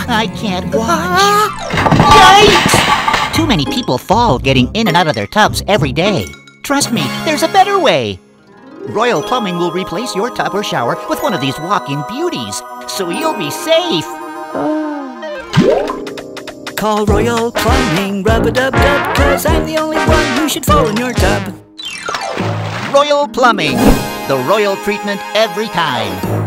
I can't watch. Yikes! Too many people fall getting in and out of their tubs every day. Trust me, there's a better way. Royal Plumbing will replace your tub or shower with one of these walk-in beauties, so you'll be safe. Call Royal Plumbing, rub-a-dub-dub, 'cause I'm the only one who should fall in your tub. Royal Plumbing, the royal treatment every time.